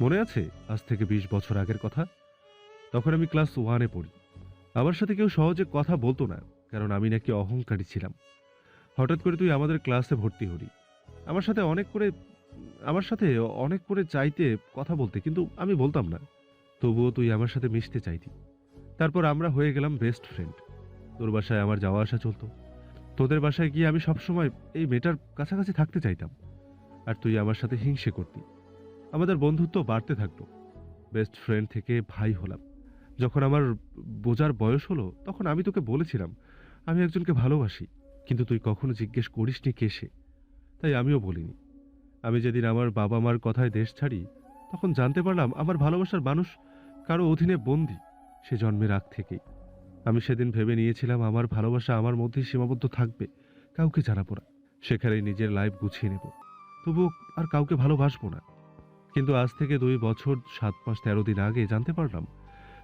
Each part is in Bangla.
মনে আছে আজ থেকে ২০ বছর আগের কথা? তখন আমি ক্লাস 1-এ পড়ি। আমার সাথে কেউ সহজে কথা বলতো না, কারণ আমি নাকি অহংকারী ছিলাম। হঠাৎ করে তুই আমাদের ক্লাসে ভর্তি হলি। আমার সাথে আমার সাথে অনেক করে চাইতে কথা বলতে, কিন্তু আমি বলতাম না। তবুও তুই আমার সাথে মিশতে চাইতি। তারপর আমরা হয়ে গেলাম বেস্ট ফ্রেন্ড। তোর বাসায় আমার যাওয়া আসা চলতো। তোদের বাসায় গিয়ে আমি সবসময় এই মেয়েটার কাছাকাছি থাকতে চাইতাম, আর তুই আমার সাথে হিংসে করতি। আমাদের বন্ধুত্ব বাড়তে থাকলো। বেস্ট ফ্রেন্ড থেকে ভাই হলাম। যখন আমার বোঝার বয়স হলো, তখন আমি তোকে বলেছিলাম আমি একজনকে ভালোবাসি, কিন্তু তুই কখনো জিজ্ঞেস করিসনি কে সে। তাই আমিও বলিনি। আমি যেদিন আমার বাবা মার কথায় দেশ ছাড়ি, তখন জানতে পারলাম আমার ভালোবাসার মানুষ কারো অধীনে বন্দী, সে জন্মের আগ থেকেই। আমি সেদিন ভেবে নিয়েছিলাম আমার ভালোবাসা আমার মধ্যেই সীমাবদ্ধ থাকবে, কাউকে জানাবো না, সেখানেই নিজের লাইফ গুছিয়ে নেব। তবুও আর কাউকে ভালোবাসবো না। কিন্তু আজ থেকে 2 বছর 7 মাস 13 দিন আগে জানতে পারলাম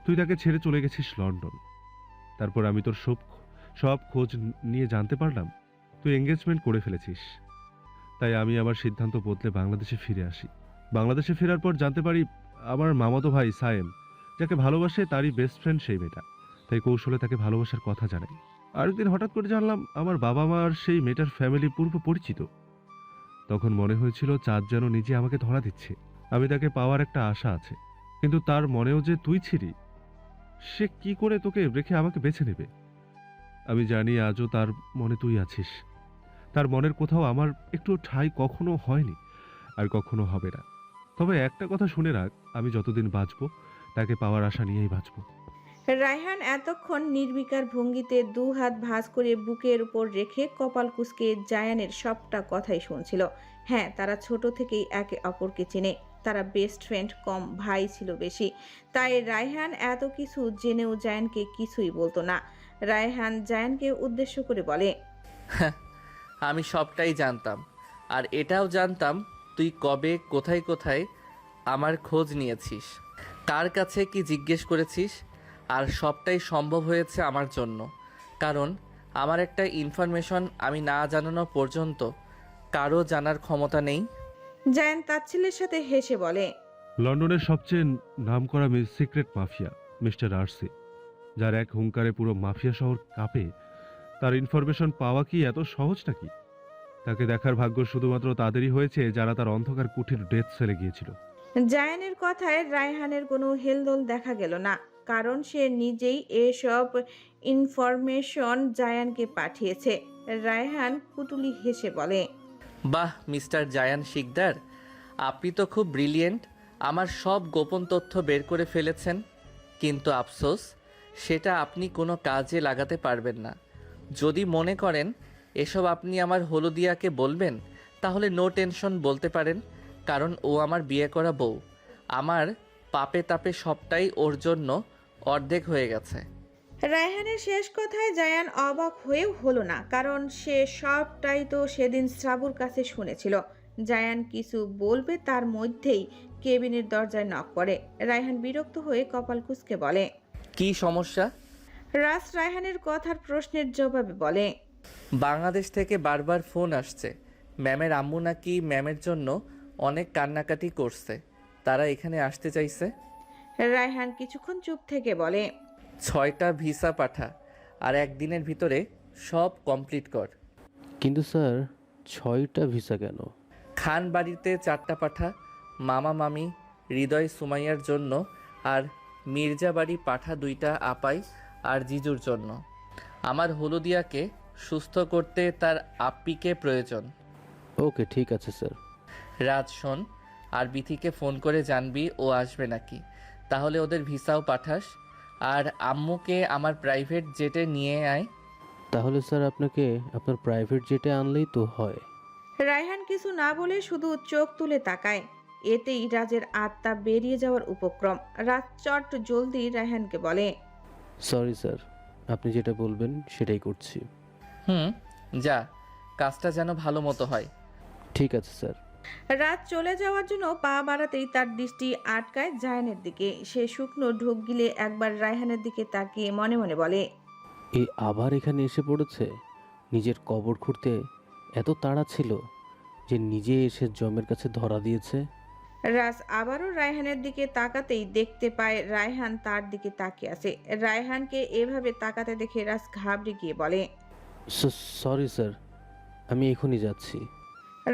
তুই তাকে ছেড়ে চলে গেছিস লন্ডন। তারপর আমি তোর সব সব খোঁজ নিয়ে জানতে পারলাম তুই এঙ্গেজমেন্ট করে ফেলেছিস। তাই আমি আমার সিদ্ধান্ত বদলে বাংলাদেশে ফিরে আসি। বাংলাদেশে ফেরার পর জানতে পারি আমার মামাতো ভাই সায়েম, যাকে ভালোবাসে, তারই বেস্ট ফ্রেন্ড সেই মেয়েটা। তাই কৌশলে তাকে ভালোবাসার কথা জানাই। আরেকদিন হঠাৎ করে জানলাম আমার বাবা মা আর সেই মেয়েটার ফ্যামিলি পূর্ব পরিচিত। তখন মনে হয়েছিল চাঁদ যেন নিজে আমাকে ধরা দিচ্ছে। আমি তাকে পাওয়ার একটা আশা আছে, কিন্তু তার মনেও যে তুই ছিলি, সে কি করে তোকে রেখে আমাকে বেছে নেবে? আমি জানি আজও তার মনে তুই আছিস। তার মনের কোথাও আমার একটু ঠাঁই কখনো হয়নি, আর কখনো হবে না। তবে একটা কথা শুনে রাখ, আমি যতদিন বাঁচবো তাকে পাওয়ার আশা নিয়েই বাঁচবো। রায়হান এতক্ষণ নির্বিকার ভঙ্গিতে দু হাত ভাঁজ করে বুকের উপর রেখে কপাল কুঁচকে জায়ানের সবটা কথাই শুনছিল। হ্যাঁ, তারা ছোট থেকেই একে অপরকে চেনে। তারা বেস্ট ফ্রেন্ড কম ভাই ছিল বেশি। তাই রায়হান এত কিছু জেনেও জায়ানকে কিছুই বলতো না। রায়হান জায়ানকে উদ্দেশ্য করে বলে, আমি সবটাই জানতাম। আর এটাও জানতাম তুই কবে কোথায় কোথায় আমার খোঁজ নিয়েছিস, কার কাছে কি জিজ্ঞেস করেছিস। আর সবটাই সম্ভব হয়েছে আমার জন্য, কারণ আমার একটা ইনফরমেশন আমি না জানানো পর্যন্ত কারো জানার ক্ষমতা নেই। জায়ান তাচ্ছিল্যের সাথে হেসে বলে, লন্ডনের সবচেয়ে নামকরা সিক্রেট মাফিয়া মিস্টার আরসি, যার এক হুঙ্কারে পুরো মাফিয়া শহর কাঁপে, তার ইনফরমেশন পাওয়া কি এত সহজ নাকি? তাকে দেখার ভাগ্য শুধুমাত্র তাদেরই হয়েছে যারা তার অন্ধকার কুঠির ডেথ সেলে গিয়েছিল। জায়ানের কথায় রায়হানের কোনো হেলদোল দেখা গেল না, কারণ সে নিজেই এসব ইনফরমেশন জায়ানকে পাঠিয়েছে। রায়হান কুটুলি হেসে বলে, বাহ মিস্টার জায়ান শিকদার, আপনি তো খুব ব্রিলিয়েন্ট। আমার সব গোপন তথ্য বের করে ফেলেছেন, কিন্তু আফসোস সেটা আপনি কোনো কাজে লাগাতে পারবেন না। যদি মনে করেন এসব আপনি আমার হলদিয়াকে বলবেন, তাহলে নো টেনশন বলতে পারেন, কারণ ও আমার বিয়ে করা বউ। আমার পাপে তাপে সবটাই ওর জন্য অর্ধেক হয়ে গেছে। রায়হানের শেষ কথায় জায়ান অবাক হয়েও হলো না, কারণ সে সবটাই তো সেদিন শ্রাবুর কাছে শুনেছিল। জায়ান কিছু বলবে তার মধ্যেই কেবিনের দরজায় নক করে। রায়হান বিরক্ত হয়ে কপাল কুঁচকে বলে, কি সমস্যা? রাজ রায়হানের কথার প্রশ্নের জবাবে বলে, বাংলাদেশ থেকে বারবার ফোন আসছে। ম্যামের আম্মু নাকি ম্যামের জন্য অনেক কান্নাকাটি করছে, তারা এখানে আসতে চাইছে। রায়হান কিছুক্ষণ চুপ থেকে বলে, 6টা ভিসা পাঠা, আর একদিনের ভিতরে সব কমপ্লিট কর। কিন্তু স্যার, 6টা ভিসা কেন? খান বাড়িতে 4টা পাঠা, মামা মামি হৃদয় সুমাইয়ার জন্য, আর মির্জা বাড়ি পাঠা 2টা আপাই আর জিজুর জন্য। আমার হলদিয়াকে সুস্থ করতে তার আপ্পিকে প্রয়োজন। ওকে, ঠিক আছে স্যার। রাজ শোন, আর বিথিকে ফোন করে জানবি ও আসবে নাকি, তাহলে ওদের ভিসাও পাঠাস। আর আম্মুকে আমার প্রাইভেট জেটে নিয়ে আয়। তাহলে স্যার আপনাকে আপনার প্রাইভেট জেটে আনলেই তো হয়। রায়হান কিছু না বলে শুধু চোখ তুলে তাকায়। এতেই রাজের আত্মা বেরিয়ে যাওয়ার উপক্রম। রাজ চট জলদি রায়হানকে বলে, সরি স্যার, আপনি যেটা বলবেন সেটাই করছি। হুম, যা, কাজটা যেন ভালো মতো হয়। ঠিক আছে স্যার। রাত চলে যাওয়ার জন্য পা বাড়াতেই তার দৃষ্টি আটকায় জায়ানের দিকে। সে শুকনো ঢোক গিলে একবার রায়হানের দিকে তাকিয়ে মনে মনে বলে, এই আবার এখানে এসে পড়েছে। নিজের কবর খুঁড়তে এত তাড়া ছিল যে নিজে এসে জমের কাছে ধরা দিয়েছে। রাজ আবারও রায়হানের দিকে তাকাতেই দেখতে পায় রায়হান তার দিকে তাকিয়ে আছে। রায়হানকে এভাবে তাকাতে দেখে রাজ ঘাবড়ে গিয়ে বলে। সরি স্যার, আমি এখনই যাচ্ছি।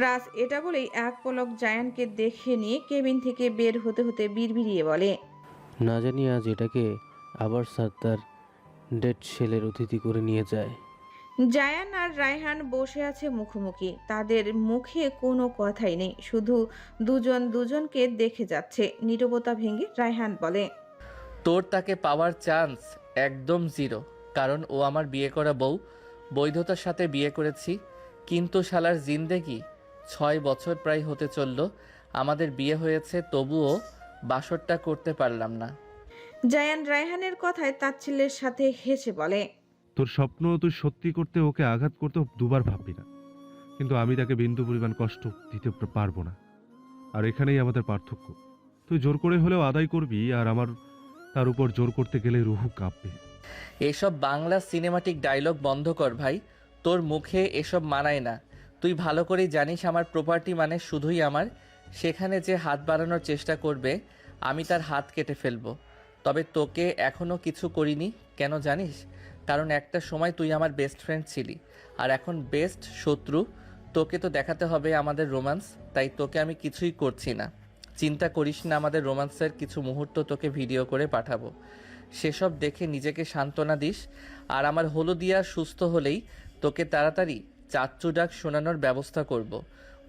রাজ এটা বলেই এক পলক জায়ানকে দেখে নিয়ে কেবিন থেকে বের হতে হতে বিড়বিড়িয়ে বলে। না জানি আজ এটাকে আবার স্যার তার ডেড ছেলের অতিথি করে নিয়ে যায়। জায়ান আর রায়হান বসে আছে মুখোমুখি, তাদের মুখে কোনো কথাই নেই, শুধু দুজন দুজনকে দেখে যাচ্ছে। নীরবতা ভেঙে রায়হান বলে। তোর তাকে পাওয়ার চান্স একদম জিরো, কারণ ও আমার বিয়ে করা বউ, বৈধতার সাথে বিয়ে করেছি। কিন্তু শালার জিন্দেগি 6 বছর প্রায় হতে চলল আমাদের বিয়ে হয়েছে, তবুও বাসরটা করতে পারলাম না। জায়ান রায়হানের কথায় তাচ্ছিল্যের সাথে হেসে বলে। তোর স্বপ্ন তুই সত্যি করতে ওকে আঘাত করতে দুবার ভাববি না, কিন্তু আমি তাকে বিন্দু পরিমাণ কষ্ট দিতে পারবো না। আর এখানেই আমাদের পার্থক্য। তুই জোর করে হলেও আদায় করবি, আর আমার তার উপর জোর করতে গেলে রুহু কাঁপবে। এসব বাংলা সিনেমাটিক ডায়লগ বন্ধ কর ভাই, তোর মুখে এসব মানায় না। তুই ভালো করেই জানিস আমার প্রপার্টি মানে শুধুই আমার। সেখানে যে হাত বাড়ানোর চেষ্টা করবে আমি তার হাত কেটে ফেলবো। তবে তোকে এখনও কিছু করিনি, কেন জানিস? কারণ একটা সময় তুই আমার বেস্ট ফ্রেন্ড ছিলি, আর এখন বেস্ট শত্রু। তোকে তো দেখাতে হবে আমাদের রোম্যান্স, তাই তোকে আমি কিছুই করছি না। চিন্তা করিস না, আমাদের রোম্যান্সের কিছু মুহূর্ত তোকে ভিডিও করে পাঠাবো, সেসব দেখে নিজেকে সান্ত্বনা দিস। আর আমার হলুদিয়া সুস্থ হলেই তোকে তাড়াতাড়ি চাচ্চু ডাক শোনানোর ব্যবস্থা করব।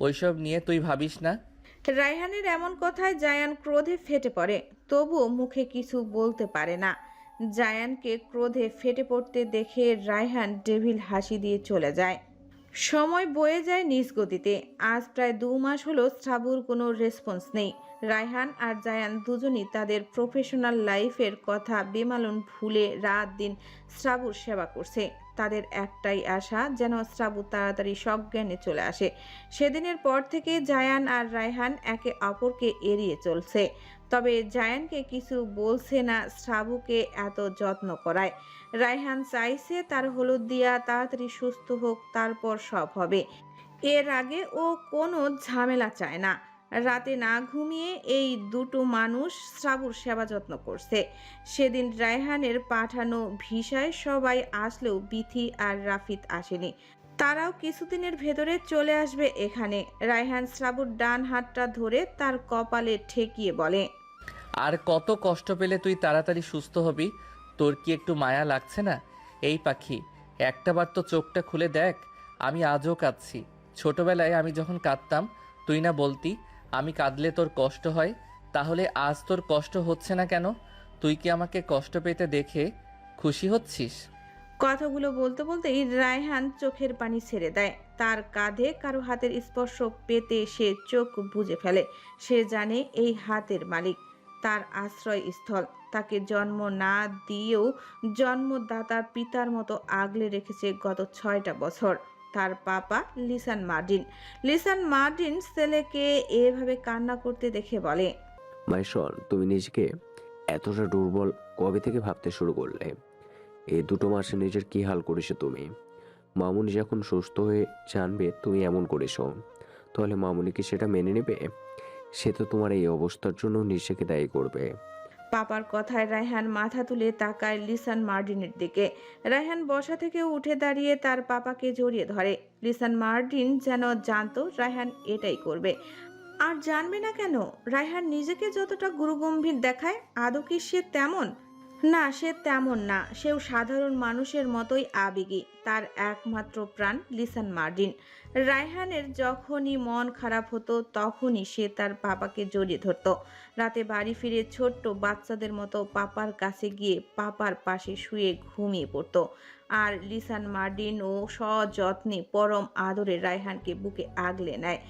ওইসব নিয়ে তুই ভাবিস না। রায়হানের এমন কথায় জায়ান ক্রোধে ফেটে পড়ে, তবুও মুখে কিছু বলতে পারে না। জায়ানকে ক্রোধে ফেটে পড়তে দেখে রায়হান ডেভিল হাসি দিয়ে চলে যায়। সময় বয়ে যায় নিজ গতিতে। আজ প্রায় 2 মাস হলো শ্রাবুর কোনো রেসপন্স নেই। রায়হান আর জায়ান দুজনই তাদের প্রফেশনাল লাইফের কথা বেমালুম ভুলে রাত দিন শ্রাবুর সেবা করছে। তাদের একটাই আশা যেন শ্রাবু তাড়াতাড়ি সজ্ঞানে চলে আসে। সেদিনের পর থেকে জায়ান আর রায়হান একে অপরকে এড়িয়ে চলছে। তবে জায়ানকে কিছু বলছে না শ্রাবুকে এত যত্ন করায়। রায়হান চাইছে তার হলুদিয়া তাড়াতাড়ি সুস্থ হোক, তারপর সব হবে। এর আগে ও কোনো ঝামেলা চায় না। রাতে না ঘুমিয়ে এই দুটো মানুষ শ্রাবুর সেবা যত্ন করছে। সেদিন রায়হানের পাঠানো ভিসায় সবাই আসলেও বিথি আর রাফিদ আসেনি। তারাও কিছুদিনের ভেতরে চলে আসবে এখানে। রায়হান শ্রাবুর ডান হাতটা ধরে তার কপালে ঠেকিয়ে বলে। আর কত কষ্ট পেলে তুই তাড়াতাড়ি সুস্থ হবি? তোর কি একটু মায়া লাগছে না? এই পাখি, একটাবার তো চোখটা খুলে দেখ। আমি আজও কাঁদছি। ছোটবেলায় আমি যখন কাঁদতাম তুই না বলতি আমি কাঁদলে তোর কষ্ট হয়, তাহলে আজ তোর কষ্ট হচ্ছে না কেন? তুই কি আমাকে কষ্ট পেতে দেখে খুশি হচ্ছিস? কথাগুলো বলতে বলতেই রায়হান চোখের পানি ছেড়ে দেয়। তার কাঁধে কারো হাতের স্পর্শ পেতে সে চোখ বুজে ফেলে। সে জানে এই হাতের মালিক, তার আশ্রয়স্থল। তাকে জন্ম না দিয়েও জন্মদাতা পিতার মতো আগলে রেখেছে গত 6টা বছর তার পাপা লিসান মার্টিন। লিসান মার্টিন ছেলেকে এভাবে কান্না করতে দেখে বলে। মাইশন, তুমি নিজেকে এতটা দুর্বল কবে থেকে ভাবতে শুরু করলে? এই 2 মাসে নিজের কি হাল করেছো তুমি? মামুনি যখন সুস্থ হয়ে জানবে তুমি এমন করেছো, তাহলে মামুনি কি সেটা মেনে নেবে? সে তো তোমার এই অবস্থার জন্য নিজেকে দায়ী করবে। পাপার কথায় রায়হান মাথা তুলে তাকায় লিসান মার্টিনের দিকে। রায়হান বসা থেকে উঠে দাঁড়িয়ে তার পাপাকে জড়িয়ে ধরে। লিসান মার্টিন যেন জানতো রায়হান এটাই করবে। আর জানবে না কেন? রায়হান নিজেকে যতটা গুরুগম্ভীর দেখায়, আদৌ কি সে তেমন? না, সে তেমন না। সেও সাধারণ মানুষের মতোই আবেগী। তার একমাত্র প্রাণ লিসান মার্টিন। রায়হানের যখনই মন খারাপ হতো তখনই সে তার পাপাকে জড়িয়ে ধরত। রাতে বাড়ি ফিরে ছোট্ট বাচ্চাদের মতো পাপার কাছে গিয়ে পাপার পাশে শুয়ে ঘুমিয়ে পড়ত। আর লিসান মার্টিন ও সযত্নে পরম আদরে রায়হানকে বুকে আগলে নেয়।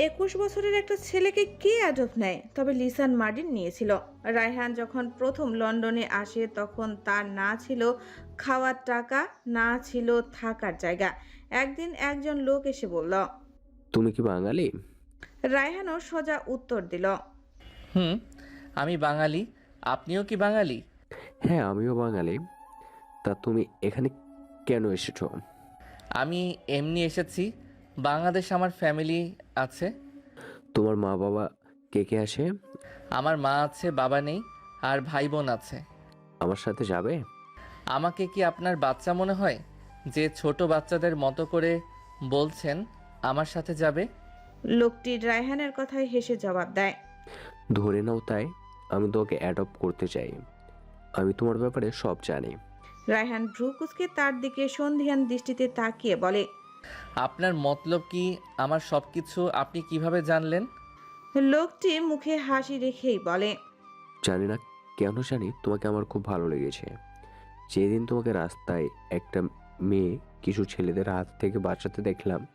21 বছরের একটা ছেলেকে কে অ্যাডপ্ট নেয়? তবে লিসান মার্টিন নিয়েছিল। রায়হান যখন প্রথম লন্ডনে আসে তখন তার না ছিল খাওয়ার টাকা, না ছিল থাকার জায়গা। একদিন একজন লোক এসে বলল। তুমি কি বাঙালি? রায়হানও সোজা উত্তর দিল। হুম, আমি বাঙালি। আপনিও কি বাঙালি? হ্যাঁ, আমিও বাঙালি। তা তুমি এখানে কেন এসেছো? আমি এমনি এসেছি। বাংলাদেশ আমার ফ্যামিলি আছে। তোমার মা বাবা কে কে আসে? আমার মা আছে, বাবা নেই, আর ভাই বোন আছে। আমার সাথে যাবে? আমাকে কি আপনার বাচ্চা মনে হয় যে ছোট বাচ্চাদের মতো করে বলছেন আমার সাথে যাবে? লোকটি রায়হানের কথায় হেসে জবাব দেয়। ধরে নাও তাই। আমি তোকে অ্যাডপ্ট করতে চাই। আমি তোমার ব্যাপারে সব জানি। রায়হান ভ্রু কুঁচকে তার দিকে সন্ধিহান দৃষ্টিতে তাকিয়ে বলে, আপনার মতলব কি? আমার সব কিছু আপনি কিভাবে জানলেন? লোকটি মুখে হাসি রেখেই বলে, জানি না কেন জানি তোমাকে আমার খুব ভালো লেগেছে। যেদিন তোমাকে রাস্তায় একটা মেয়ে কিছু ছেলেদের হাত থেকে বাঁচাতে দেখলাম,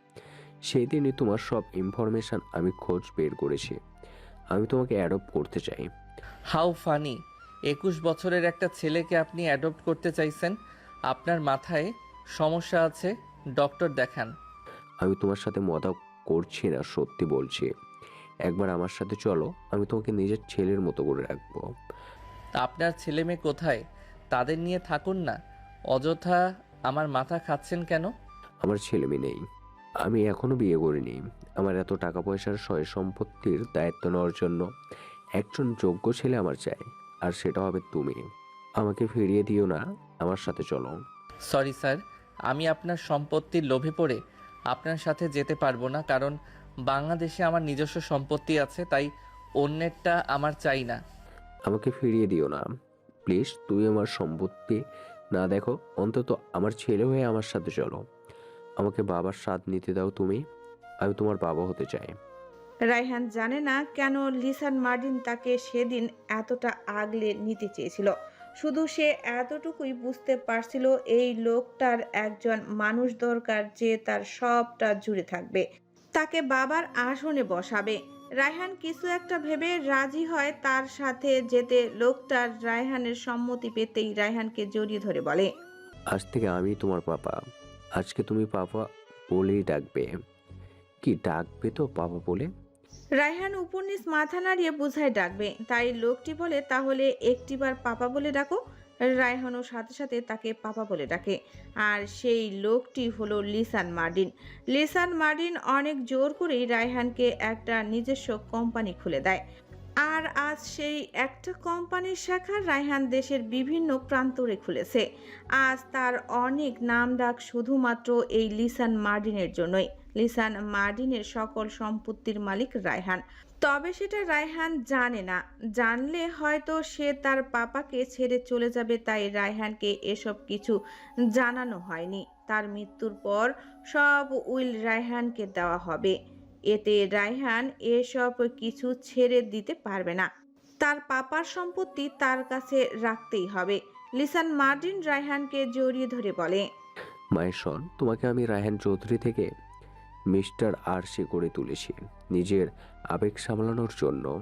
সেই দিনই তোমার সব ইনফরমেশন আমি খোঁজ বের করেছি। আমি তোমাকে অ্যাডপ্ট করতে চাই। How funny! 21 বছরের একটা ছেলেকে আপনি অ্যাডপ্ট করতে চাইছেন? আপনার মাথায় সমস্যা আছে, ডক্টর দেখান। আমি তোমার সাথে মজা করছি না, সত্যি বলছি। একবার আমার সাথে চলো, আমি তোমাকে নিজের ছেলের মতো করে রাখবো। আপনার ছেলে মেয়ে কোথায়? তাদের নিয়ে থাকুন না। অযথা আমার মাথা খাচ্ছেন কেন? আমার ছেলে মেয়ে নেই। আমি এখনো বিয়ে করিনি। আমার এত টাকা পয়সার সয় সম্পত্তির দায়িত্ব নেওয়ার জন্য একজন যোগ্য ছেলে আমার চাই, আর সেটা হবে তুমি। আমাকে ফিরিয়ে দিও না, আমার সাথে চলো। সরি স্যার, আমি আপনার সম্পত্তির লোভে পড়ে আপনার সাথে যেতে পারবো না, কারণ বাংলাদেশে আমার নিজস্ব সম্পত্তি আছে, তাই অন্যেরটা আমার চাই না। আমাকে ফিরিয়ে দিও না প্লিজ। তুমি আমার সম্পত্তি না দেখো, অন্তত আমার ছেলে হয়ে আমার সাথে চলো। আমাকে বাবার স্বাদ নিতে দাও তুমি। আমি তোমার বাবা হতে চাই। রায়হান জানে না কেন লিসান মার্টিন তাকে সেদিন এতটা আগলে নিতে চেয়েছিল। শুধু সে এতটুকুই বুঝতে পারছিল এই লোকটার একজন মানুষ দরকার যে তার সবটা জুড়ে থাকবে, তাকে বাবার আসনে বসাবে। রায়হান কিছু একটা ভেবে রাজি হয় তার সাথে যেতে। লোকটার রায়হানের সম্মতি পেতেই রায়হানকে জড়িয়ে ধরে বলে, আজ থেকে আমি তোমার পাপা। আজকে তুমি পাপা বলেই ডাকবে। কি ডাকবে তো পাপা বলে? রায়হান উপর-নিচ মাথা নাড়িয়ে বুঝায় ডাকবে। তাই লোকটি বলে, তাহলে একটিবার পাপা বলে ডাকো। রায়হানও সাথে সাথে তাকে পাপা বলে ডাকে। আর সেই লোকটি হলো লিসান মার্টিন। লিসান মার্টিন অনেক জোর করেই রায়হানকে একটা নিজস্ব কোম্পানি খুলে দেয়। আর আজ সেই একটা কোম্পানির শাখা রায়হান দেশের বিভিন্ন প্রান্তরে খুলেছে। আজ তার অনেক নামডাক শুধুমাত্র এই লিসান মার্টিনের জন্যই। লিসান মার্টিনের সকল সম্পত্তির মালিক রায়হান। তবে সেটা রায়হান জানে না। জানলে হয়তো সে তার পাপাকে ছেড়ে চলে যাবে, তাই রায়হানকে এসব কিছু জানানো হয়নি। তার মৃত্যুর পর সব উইল রায়হানকে দেওয়া হবে। এতে রায়হান এসব কিছু ছেড়ে দিতে পারবে না। তার পাপার সম্পত্তি তার কাছে রাখতেই হবে। লিসান মার্টিন রায়হানকে জড়িয়ে ধরে বলে, মায়ের সন, তোমাকে আমি রায়হান চৌধুরী থেকে মিস্টার আরশি করে তুলেছি নিজের আবেগ সামলানোর জন্য।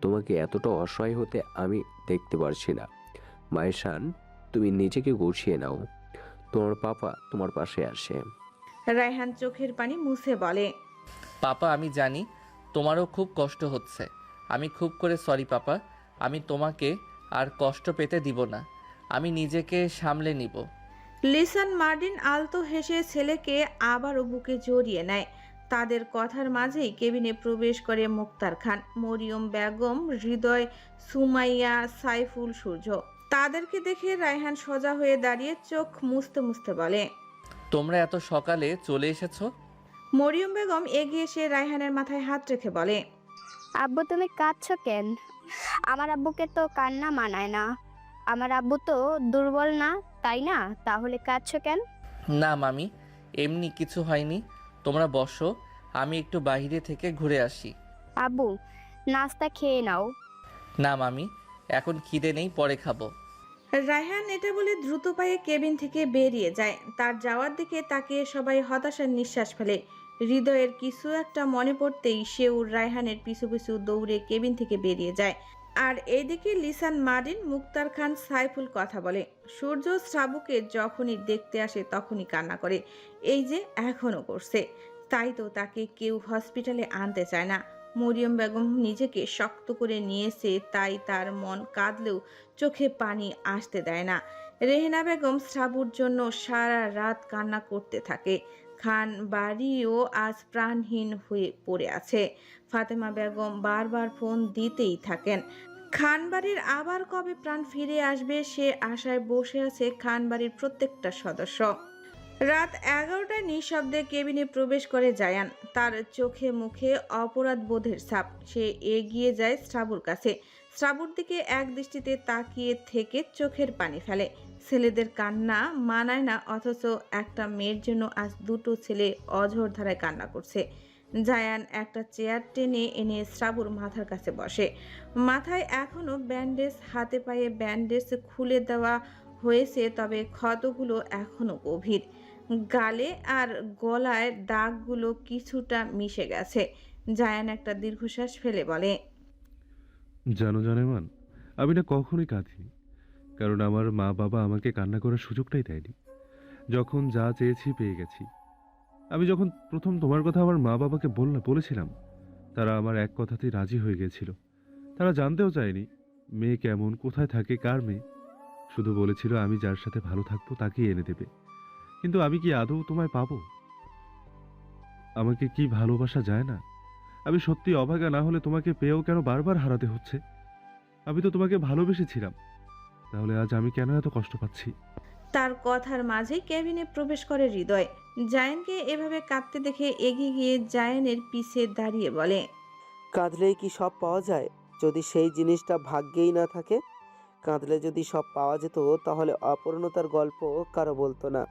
তোমাকে এতটা অসহায় হতে আমি দেখতে পারছি না। মায়ের শান, তুমি নিজেকে গুছিয়ে নাও। তোমার পাপা তোমার পাশে আসে। রায়হান চোখের পানি মুছে বলে, পাপা, আমি জানি তোমারও খুব কষ্ট হচ্ছে। আমি খুব করে সরি পাপা। আমি তোমাকে আর কষ্ট পেতে দিব না। আমি নিজেকে সামলে নিব। লিসান মার্টিন আলতো হেসে ছেলেকে আবারও বুকে জড়িয়ে নেয়। তাদের কথার মাঝেই কেবিনে প্রবেশ করে মুক্তার খান, মরিয়ম বেগম, হৃদয়, সুমাইয়া, সাইফুল, সূর্য। তাদেরকে দেখে রায়হান সোজা হয়ে দাঁড়িয়ে চোখ মুছতে মুছতে বলে, তোমরা এত সকালে চলে এসেছো? মরিয়ম বেগম এগিয়ে এসে রায়হানের মাথায় হাত রেখে বলে, আব্বু তুমি কাঁদছো কেন? আমার আব্বুকে তো কান্না মানায় না। আমার আব্বু তো দুর্বল না, তাই না? তাহলে কাঁদছো কেন? না মামি, এমনি কিছু হয়নি। তোমরা বসো, আমি একটু বাইরে থেকে ঘুরে আসি। আব্বু নাস্তা খেয়ে নাও। না মামি, এখন খিদে নেই, পরে খাবো। রায়হান এটা বলে দ্রুত পায়ে কেবিন থেকে বেরিয়ে যায়। তার যাওয়ার দিকে তাকিয়ে সবাই হতাশার নিঃশ্বাস ফেলে। হৃদয়ের কিছু একটা মনে পড়তেই সেও রায়হানের পিছু পিছু দৌড়ে কেবিন থেকে বেরিয়ে যায়। আর এইদিকে লিসান মার্টিন, মুক্তার খান, সাইফুল কথা বলে। সূর্য শ্রাবুকে যখনই দেখতে আসে তখনই কান্না করে। এই যে এখনও করছে। তাই তো তাকে কেউ হসপিটালে আনতে চায় না। মরিয়ম বেগম নিজেকে শক্ত করে নিয়েছে, তাই তার মন কাঁদলেও চোখে পানি আসতে দেয় না। রেহেনা বেগম শ্রাবুর জন্য সারা রাত কান্না করতে থাকে। খান বাড়িও আজ প্রাণহীন হয়ে পড়ে আছে। ফাতেমা বেগম বারবার ফোন দিতেই থাকেন। খানবাড়ির আবার কবে প্রাণ ফিরে আসবে সে আশায় বসে আছে খানবাড়ির প্রত্যেকটা সদস্য। রাত 11টায় নিঃশব্দে কেবিনে প্রবেশ করে জায়ান। তার চোখে মুখে অপরাধ বোধের ছাপ। সে এগিয়ে যায় শ্রাবুর কাছে। শ্রাবুর দিকে এক দৃষ্টিতে তাকিয়ে থেকে চোখের পানি ফেলে। ছেলেদের কান্না মানায় না, অথচ একটা মেয়ের জন্য আজ দুটো ছেলে অঝোর ধারায় কান্না করছে। জায়ান একটা চেয়ার টেনে এনে শ্রাবুর মাথার কাছে বসে। মাথায় এখনো ব্যান্ডেজ, হাতে পায়ে ব্যান্ডেজ খুলে দেওয়া হয়েছে, তবে ক্ষতগুলো এখনো গভীর। গালে আর গলায় দাগগুলো কিছুটা মিশে গেছে। জায়ান একটা দীর্ঘশ্বাস ফেলে বলে, জানো জানেমান, আমি না কখনোই কাঁদিনি, কারণ আমার মা বাবা আমাকে কান্না করার সুযোগটাই দেয়নি। যখন যা চেয়েছি পেয়ে গেছি। আমি যখন প্রথম তোমার কথা আমার মা বাবাকে বলেছিলাম, তারা আমার এক কথাতেই রাজি হয়ে গেছিল। তারা জানতেও চায়নি মেয়ে কেমন, কোথায় থাকে, কার মেয়ে। শুধু বলেছিল আমি যার সাথে ভালো থাকবো তাকেই এনে দেবে। কিন্তু আমি কি আদৌ তোমায় পাবো? আমাকে কি ভালোবাসা যায় না? আমি সত্যি অভাগা না হলে তোমাকে পেয়েও কেন বারবার হারাতে হচ্ছে? আমি তো তোমাকে ভালোবেসেছিলাম, তাহলে আজ আমি কেন এত কষ্ট পাচ্ছি? তার কথার মাঝেই কেবিনে প্রবেশ করে হৃদয়। জায়ানকে এভাবে কাঁদতে দেখে এগিয়ে গিয়ে জায়ানের পিছে দাঁড়িয়ে বলে, কাঁদলেই কি সব পাওয়া যায়? যদি সেই জিনিসটা ভাগ্যেই না থাকে। কাঁদলে যদি সব পাওয়া যেত তাহলে অপূর্ণতার গল্প কারো বলতো না।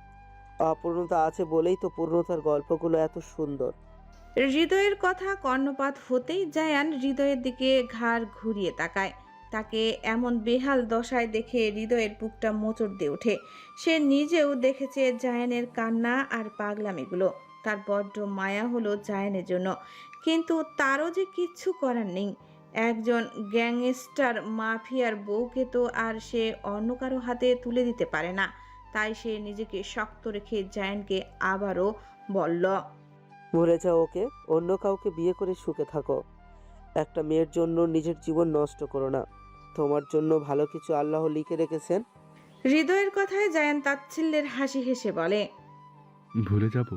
অপূর্ণতা আছে বলেই তো পূর্ণতার গল্পগুলো এত সুন্দর। হৃদয়ের কথা কর্ণপাত হতেই জায়ান হৃদয়ের দিকে ঘাড় ঘুরিয়ে তাকায়। তাকে এমন বেহাল দশায় দেখে হৃদয়ের বুকটা মোচড় দিয়ে ওঠে। সে নিজেও দেখেছে জায়ানের কান্না আর পাগলামিগুলো। তার বড্ড মায়া হলো জায়ানের জন্য, কিন্তু তারও যে কিচ্ছু করার নেই। একজন গ্যাংস্টার মাফিয়ার বউকে তো আর সে অন্য কারো হাতে তুলে দিতে পারে না। তাই সে নিজেকে শক্ত রেখে জায়ানকে আবারও বলল, ভুলে যাও ওকে, অন্য কাউকে বিয়ে করে সুখে থাকো। একটা মেয়ের জন্য নিজের জীবন নষ্ট করো না। তোমার জন্য ভালো কিছু আল্লাহ লিখে রেখেছেন। হৃদয়ের কথায় জায়ান তাচ্ছিল্যের হাসি হেসে বলে, ভুলে যাব?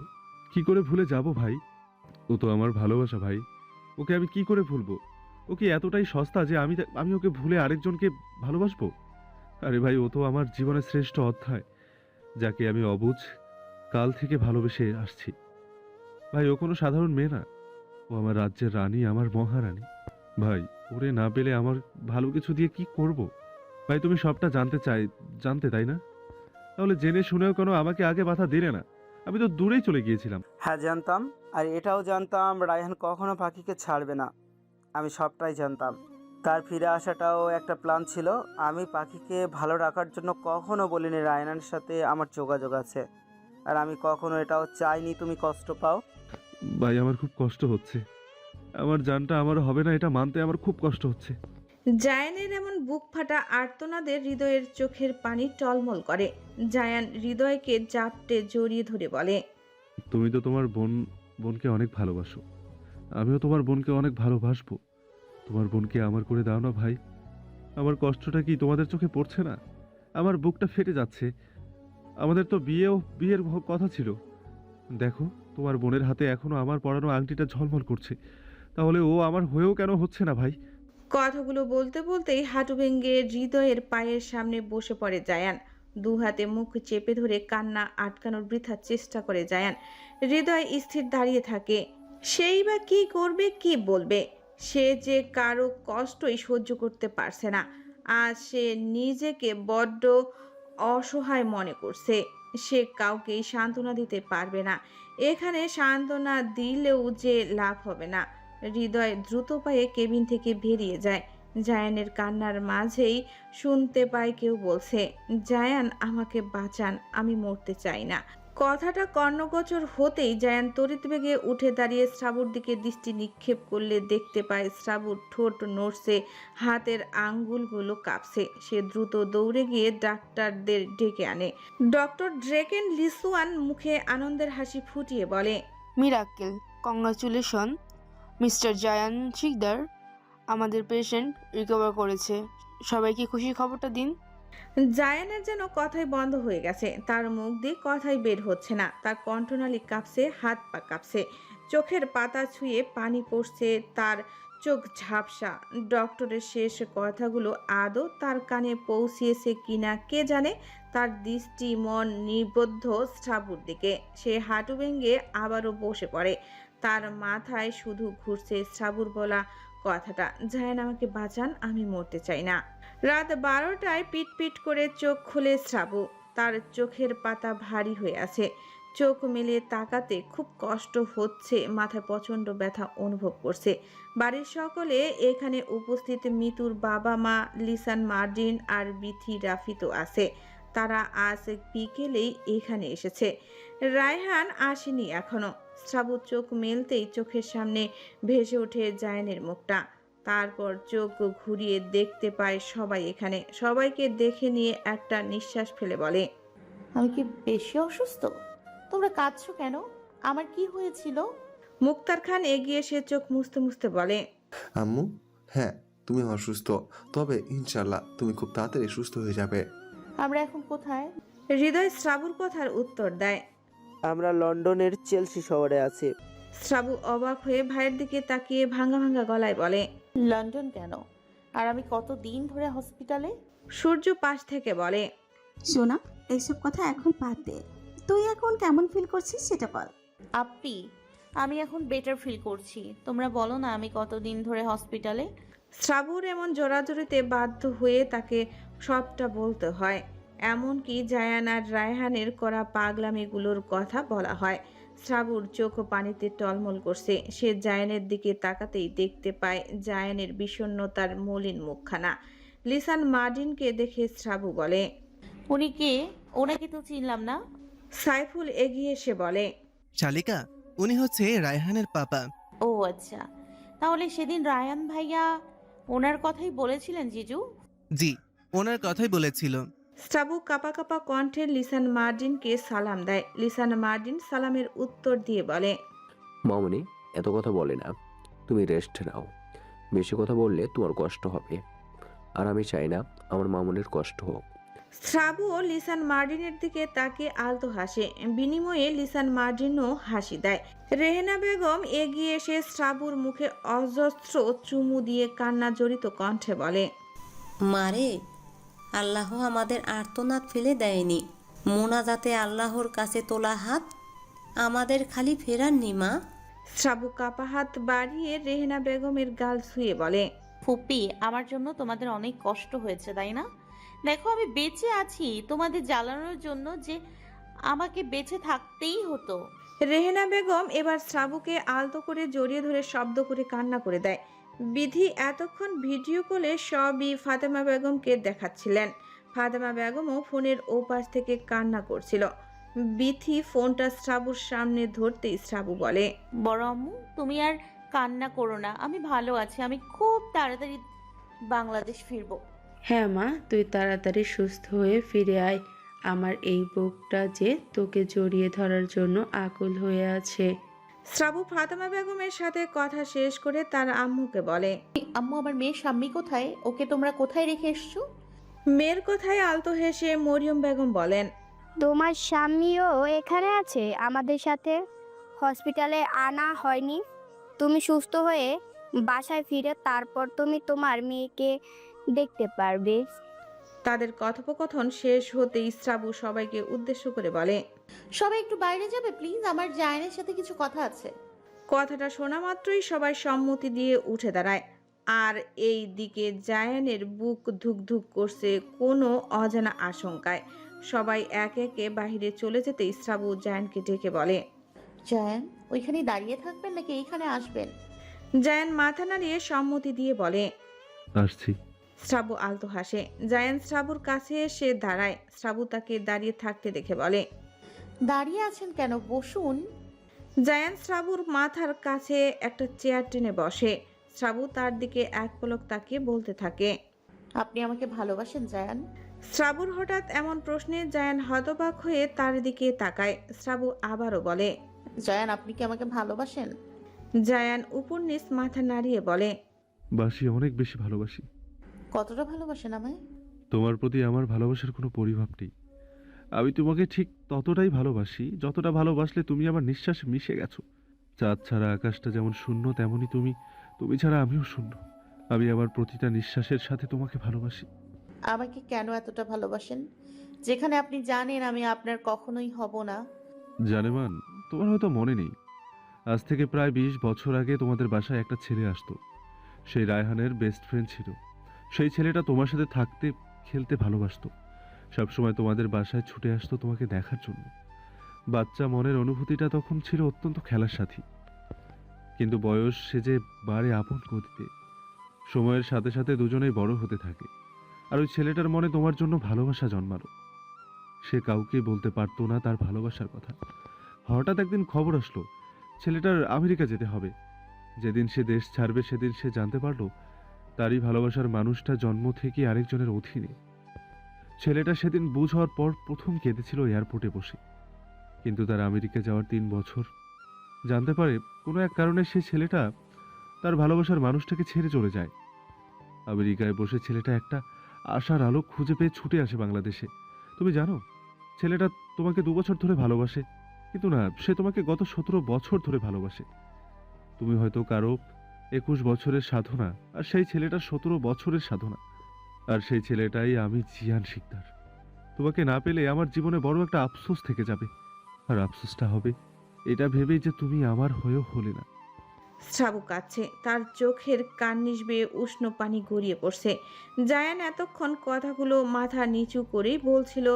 কি করে ভুলে যাব ভাই? ও তো আমার ভালোবাসা ভাই। ওকে আমি কি করে ভুলবো? ও কি এতটাই সস্তা যে আমি ওকে ভুলে আরেকজনকে ভালোবাসবো? আরে ভাই, ও তো আমার জীবনের শ্রেষ্ঠ অধ্যায়, যাকে আমি অবুঝ কাল থেকে ভালোবেসে আসছি। ভাই, ও কোনো সাধারণ মেয়ে না, ও আমার রাজ্যের রানী, আমার মহারানী। ভাই, ওরে না পেলে আমার ভালো কিছু দিয়ে কি করব? ভাই, তুমি সবটা জানতে তাই না? তাহলে জেনে শুনেও কেন আমাকে আগে বাধা দিলে না? আমি তো দূরেই চলে গিয়েছিলাম। হ্যাঁ জানতাম, আর এটাও জানতাম রায়হান কখনো পাখিকে ছাড়বে না। আমি সবটাই জানতাম। তার ফিরে আসাটাও একটা প্ল্যান ছিল। আমি পাখিকে ভালো রাখার জন্য কখনো বলিনি রায়হানের সাথে আমার যোগাযোগ আছে। আর আমি কখনো এটাও চাইনি তুমি কষ্ট পাও। ভাই, আমার খুব কষ্ট হচ্ছে। আমার জানটা আমার হবে না এটা মানতে আমার খুব কষ্ট হচ্ছে। জায়ানের এমন বুক ফাটা আর্তনাদের হৃদয়ের চোখের পানি টলমল করে। জায়ান হৃদয়কে জাপটে জড়িয়ে ধরে বলে, তুমি তো তোমার বোনকে অনেক ভালোবাসো। আমিও তোমার বোনকে অনেক ভালোবাসবো। তোমার বোনকে আমার করে দাও না ভাই। আমার কষ্টটা কি তোমাদের চোখে পড়ছে না? আমার বুকটা ফেটে যাচ্ছে। আমাদের তো বিয়ের কথা ছিল। দেখো, তোমার বোনের হাতে এখনো আমার পরানো আংটিটা ঝলমল করছে। তাহলে ও আমার হয়েও কেন হচ্ছে না ভাই? কথাগুলো বলতে বলতেই হাঁটু ভেঙে হৃদয়ের পায়ের সামনে বসে পড়ে জায়ান। দু হাতে মুখ চেপে ধরে কান্না আটকানোর বৃথা চেষ্টা করে জায়ান। হৃদয় স্থির দাঁড়িয়ে থাকে। সেই বা কি করবে, কি বলবে? সে যে কারো কষ্টই সহ্য করতে পারছে না। আজ সে নিজেকে বড্ড অসহায় মনে করছে। সে কাউকেই সান্ত্বনা দিতে পারবে না। এখানে সান্ত্বনা দিলেও যে লাভ হবে না। হৃদয় দ্রুত পায়ে কেবিন থেকে বেরিয়ে যায়। জায়ানের কান্নার মাঝেই শুনতে পায় কেউ বলছে, জায়ান আমাকে বাঁচান, আমি মরতে চাই না। কথাটা কর্ণগোচর হতেই জায়ান তড়িৎ বেগে উঠে দাঁড়িয়ে শ্রাবুর দিকে দৃষ্টি নিক্ষেপ করলে দেখতে পায় শ্রাবুর ঠোঁট নড়ছে, হাতের আঙ্গুলগুলো কাঁপছে। সে দ্রুত দৌড়ে গিয়ে ডাক্তারদের ডেকে আনে। ডক্টর ড্রেকেন লিসুয়ান মুখে আনন্দের হাসি ফুটিয়ে বলে, মিরাক্কেল, কংগ্রাচুলেশন মিস্টার জায়ান শিকদার। আমাদের পেশেন্ট রিকভার করেছে। সবাইকে খুশির খবরটা দিন। জায়ানের যেন কথাই বন্ধ হয়ে গেছে, তার মুখ দিয়ে কথাই বের হচ্ছে না, তার কণ্ঠনালী কাঁপছে, হাত পা কাঁপছে, চোখের পাতা ছুঁয়ে পানি পড়ছে, তার চোখ ঝাপসা। ডক্টরের শেষ কথাগুলো আদৌ তার কানে পৌঁছিয়েছে কিনা কে জানে। তার দৃষ্টি মন নিবদ্ধ শ্রাবুর দিকে। সে হাঁটু ভেঙে আবারও বসে পড়ে। তার মাথায় শুধু ঘুরছে শ্রাবুর বলা কথাটা, জায়ান আমাকে বাঁচান, আমি মরতে চাই না। রাত 12টায় পিট পিট করে চোখ খুলে শ্রাবু। তার চোখের পাতা ভারী হয়ে আছে, চোখ মেলে তাকাতে খুব কষ্ট হচ্ছে, মাথায় প্রচণ্ড ব্যথা অনুভব করছে। বাড়ির সকলে, এখানে উপস্থিত মিতুর বাবা মা, লিসান মার্জিন আর বিথি রাফিতো আছে। তারা আজ বিকেলেই এখানে এসেছে। রায়হান আসেনি এখনো। শ্রাবু চোখ মেলতেই চোখের সামনে ভেসে ওঠে জায়ানের মুখটা। তারপর চোখ ঘুরিয়ে দেখতে পায় সবাই এখানে। সবাইকে দেখে নিয়ে একটা নিঃশ্বাস ফেলে বলে, আমি কি বেশি অসুস্থ? তোমরা কাঁদছো কেন? আমার কি হয়েছিল? মুক্তার খান এগিয়ে এসে চোখ মুছতে মুছতে বলে, আম্মু, হ্যাঁ তুমি অসুস্থ, তবে ইনশাল্লাহ তুমি খুব তাড়াতাড়ি সুস্থ হয়ে যাবে। আমরা এখন কোথায়? হৃদয় শ্রাবুর কথার উত্তর দেয়। আমরা লন্ডনের চেলসি শহরে আছি। শ্রাবু অবাক হয়ে ভাইয়ের দিকে তাকিয়ে ভাঙা ভাঙা গলায় বলে, লন্ডন কেন? আর আমি কত দিন ধরে হসপিটালে? সূর্য পাশ থেকে বলে, সোনা, এইসব কথা এখন বাদ দে। তুই এখন কেমন ফিল করছিস সেটা বল। আপনি, আমি এখন বেটার ফিল করছি। তোমরা বলো না আমি কতদিন ধরে হসপিটালে। শ্রাবুর এমন জোরাজোরিতে বাধ্য হয়ে তাকে সবটা বলতে হয়। এমনকি জায়ান আর রায়হানের করা পাগলামিগুলোর কথা বলা হয়। শ্রাবুর চোখ পানিতে টলমল করছে। সে জায়ানের দিকে তাকাতেই দেখতে পায় জায়ানের বিষণ্ণতার মলিন মুখখানা। লিসান মার্জিনকে দেখে শ্রাবু বলে, উনি কে? ওনাকে তো চিনলাম না। সাইফুল এগিয়ে এসে বলে, শালিকা, উনি হচ্ছে রায়হানের পাপা। ও আচ্ছা, তাহলে সেদিন রায়ান ভাইয়া ওনার কথাই বলেছিলেন জিজু? জি, ওনার কথাই বলেছিল। শ্রাবু কাপা কাপা কণ্ঠে লিসান মার্জিনকে সালাম দেয়। লিসান মার্জিন সালামের উত্তর দিয়ে বলে, মামুনি এত কথা বলে না, তুমি রেস্ট নাও। বেশি কথা বললে তোমার কষ্ট হবে, আর আমি চাই না আমার মামুনির কষ্ট হোক। শ্রাবু লিসান মার্জিনের দিকে তাকে আলতো হাসে। বিনিময়ে লিসান মার্জিনও হাসি দেয়। রেহেনা বেগম এগিয়ে এসে শ্রাবুর মুখে অজস্র চুমু দিয়ে কান্না জড়িত কণ্ঠে বলে, মারে, আল্লাহ আমাদের আর্তনাদ ফেলে দেয়নি। মোনাজাতে আল্লাহর কাছে তোলা হাত আমাদের খালি ফেরাননি মা। শ্রাবু কাপা হাত বাড়িয়ে রেহেনা বেগমের গাল ছুঁয়ে বলে, ফুপি, আমার জন্য তোমাদের অনেক কষ্ট হয়েছে তাই না? দেখো আমি বেঁচে আছি তোমাদের জ্বালানোর জন্য, যে আমাকে বেঁচে থাকতেই হতো। রেহেনা বেগম এবার শ্রাবুকে আলতো করে জড়িয়ে ধরে শব্দ করে কান্না করে দেয়। বিধি এতক্ষণ ভিডিও কলে সবই ফাতেমা বেগমকে দেখাচ্ছিলেন। ফাতেমা বেগমও ফোনের ওপাশ থেকে কান্না করছিল। বিথি ফোনটা শ্রাবুর সামনে ধরতেই শ্রাবু বলে, বড় আম্মু, তুমি আর কান্না করো না, আমি ভালো আছি। আমি খুব তাড়াতাড়ি বাংলাদেশ ফিরবো। হ্যাঁ মা, তুই তাড়াতাড়ি সুস্থ হয়ে ফিরে আয়। আমার এই বুকটা যে তোকে জড়িয়ে ধরার জন্য আকুল হয়ে আছে। শ্রাবু ফাতেমা বেগমের সাথে কথা শেষ করে তার আম্মুকে বলে, আম্মু, আমার মেয়ে স্বামী কোথায়? ওকে তোমরা কোথায় রেখে এসছো? মেয়ের কথায় আলতো হেসে মরিয়ম বেগম বলেন, তোমার স্বামীও এখানে আছে আমাদের সাথে। হসপিটালে আনা হয়নি। তুমি সুস্থ হয়ে বাসায় ফিরে তারপর তুমি তোমার মেয়েকে দেখতে পারবে। তাদের কথোপকথন শেষ হতেই শ্রাবু সবাইকে উদ্দেশ্য করে বলে, সবাই একটু বাইরে যাবে প্লিজ, আমার জায়ানের সাথে কিছু কথা আছে। কথাটা শোনা মাত্রই সবাই সম্মতি দিয়ে উঠে দাঁড়ায়। আর এই দিকে জায়ানের বুক ধুকধুক করছে কোনো অজানা আশঙ্কায়। সবাই এক একে বাহিরে চলে যেতেই শ্রাবু জায়ানকে ডেকে বলে, জায়ান, ওইখানেই দাঁড়িয়ে থাকবেন নাকি এইখানে আসবেন? জায়ান মাথা নাড়িয়ে সম্মতি দিয়ে বলে, আসছি। শ্রাবু আলতো হাসে। জায়ান শ্রাবুর কাছে এসে দাঁড়ায়। শ্রাবু তাকে দাঁড়িয়ে থাকতে দেখে বলে, দাঁড়িয়ে আছেন কেন? বসুন। জায়ান শ্রাবুর মাথার কাছে একটা চেয়ার টেনে বসে। শ্রাবু তার দিকে এক পলক তাকিয়ে বলতে থাকে, আপনি আমাকে ভালোবাসেন জায়ান? শ্রাবুর হঠাৎ এমন প্রশ্নে জায়ান হতবাক হয়ে তার দিকে তাকায়। শ্রাবু আবারও বলে, জায়ান, আপনি কি আমাকে ভালোবাসেন? জায়ান উপর নিচ মাথা নাড়িয়ে বলে, বাসি, অনেক বেশি ভালোবাসি। কতটা ভালোবাসেন আমায়? তোমার প্রতি আমার ভালোবাসার কোনো পরিমাপ নেই। আমি তোমাকে ঠিক ততটাই ভালোবাসি যতটা ভালোবাসলে তুমি আমার নিঃশ্বাসে মিশে গেছো। চাঁদ ছাড়া আকাশটা যেমন শূন্য, তেমনই তুমি ছাড়া আমিও শূন্য। আমি আমার প্রতিটা নিঃশ্বাসের সাথে তোমাকে ভালোবাসি। আমাকে কেন এতটা ভালোবাসেন, যেখানে আপনি জানেন আমি আপনার কখনোই হব না? জানেমান, তোমার হয়তো মনে নেই, আজ থেকে প্রায় 20 বছর আগে তোমাদের বাসায় একটা ছেলে আসতো। সেই রায়হানের বেস্ট ফ্রেন্ড ছিল। সেই ছেলেটা তোমার সাথে থাকতে, খেলতে ভালোবাসতো। সবসময় তোমাদের বাসায় ছুটে আসতো তোমাকে দেখার জন্য। বাচ্চা মনের অনুভূতিটা তখন ছিল অত্যন্ত খেলার সাথী। কিন্তু বয়স সে যে বাড়ে আপন গতিতে। সময়ের সাথে সাথে দুজনেই বড় হতে থাকে। আর ওই ছেলেটার মনে তোমার জন্য ভালোবাসা জন্মালো। সে কাউকে বলতে পারতো না তার ভালোবাসার কথা। হঠাৎ একদিন খবর আসলো ছেলেটার আমেরিকা যেতে হবে। যেদিন সে দেশ ছাড়বে সেদিন সে জানতে পারলো তারই ভালোবাসার মানুষটা জন্ম থেকে আরেকজনের অধীনে। ছেলেটা সেদিন বুঝ হওয়ার পর প্রথম কেঁদেছিল এয়ারপোর্টে বসে। কিন্তু তার আমেরিকা যাওয়ার 3 বছর জানতে পারে কোনো এক কারণে সেই ছেলেটা তার ভালোবাসার মানুষটাকে ছেড়ে চলে যায়। আমেরিকায় বসে ছেলেটা একটা আশার আলো খুঁজে পেয়ে ছুটে আসে বাংলাদেশে। তুমি জানো ছেলেটা তোমাকে 2 বছর ধরে ভালোবাসে, কিন্তু না, সে তোমাকে গত 17 বছর ধরে ভালোবাসে। তুমি হয়তো কারো 21 বছরের সাধনা, আর সেই ছেলেটা 17 বছরের সাধনা। আর সেই ছেলেটাই আমি, জিয়ান শিকদার। তোমাকে না পেলে আমার জীবনে বড় একটা আফসোস থেকে যাবে। আর আফসোসটা হবে এটা ভেবেই যে তুমি আমার হয়েও হলে না। শ্রাবু কাঁদছে, তার চোখের কার্নিশ বেয়ে উষ্ণ পানি গড়িয়ে পড়ছে। জায়ান এতক্ষণ কথাগুলো মাথা নিচু করেই বলছিল,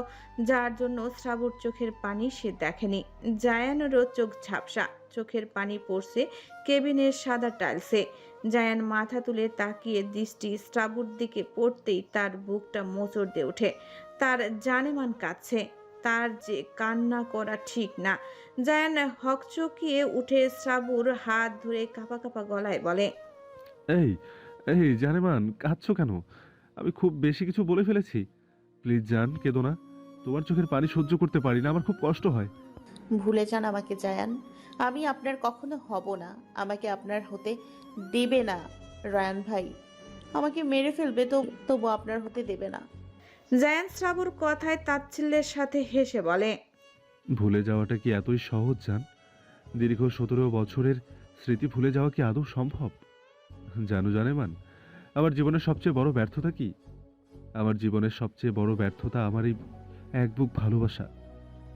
যার জন্য শ্রাবুর চোখের পানি সে দেখেনি। জায়ানেরও চোখ ঝাপসা, চোখের পানি পড়ছে কেবিনের সাদা টাইলসে। জায়ান মাথা তুলে তাকিয়ে দৃষ্টি শ্রাবুর দিকে পড়তেই তার বুকটা মোচড় দিয়ে ওঠে। তার জানেমান কাঁদছে, তার যে কান্না করা ঠিক না। জায়ান হকচকিয়ে উঠে শ্রাবুর হাত ধরে কাঁপা কাঁপা গলায় বলে, এই এই জানেমান, কাঁদছো কেন? আমি খুব বেশি কিছু বলে ফেলেছি? প্লিজ জান, কেঁদো না। তোমার চোখের পানি সহ্য করতে পারি না, আমার খুব কষ্ট হয়। ভুলে যান আমাকে জায়ান, আমি আপনার কখনো হব না। আমাকে আপনার হতে দেবে না রায়ান ভাই। আমাকে মেরে ফেলবে তো তবু আপনার হতে দেবে না। জায়ান শ্রাবুর কথায় তাচ্ছিল্যের সাথে হেসে বলে, ভুলে যাওয়াটা কি এতই সহজ জান? দীর্ঘ 17 বছরের স্মৃতি ভুলে যাওয়া কি আদৌ সম্ভব? জানো জানেমান, আমার জীবনের সবচেয়ে বড় ব্যর্থতা কি? আমার জীবনের সবচেয়ে বড় ব্যর্থতা আমার এই এক বুক ভালোবাসা।